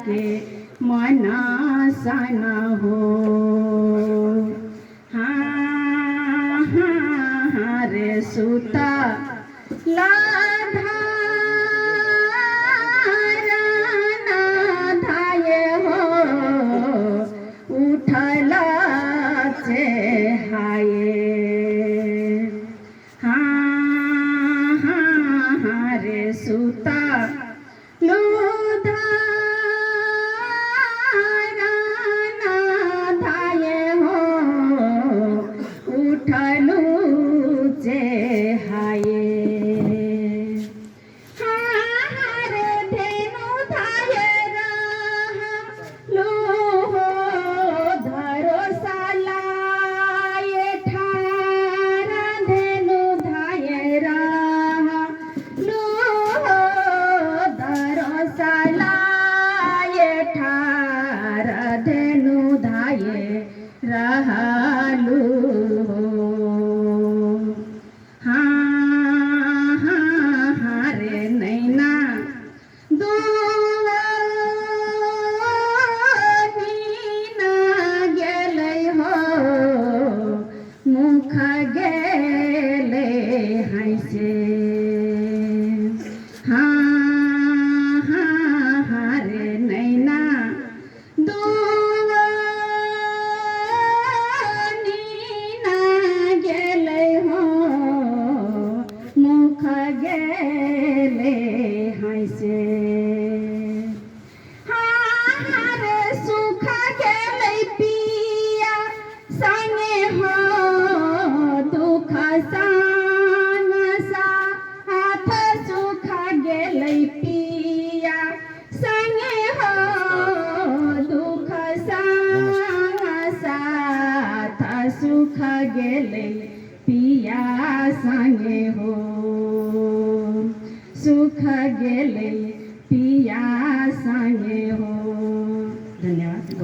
के मनासन हो। हाँ हाँ हाँ रे सुता लाधा उठला से हाये। हाँ हाँ हाँ रे सुता लूधा धाये हो उठलू से हाये। धेनु धाये रहलू हो। हाँ हाँ हाँ रे नैना दुआनी ना गेलै हो मुख गेलै हंसे। हाँ हाँ हाँ रे नैना मुख गेले हंसे। हाँ रे सुख गेले पिया संगे हो दुख संग साथ सुख गेले पिया संगे हो दुख संग साथ सुख गेले पिया संगे हो सुख गेले पिया संगे हो। धन्यवाद।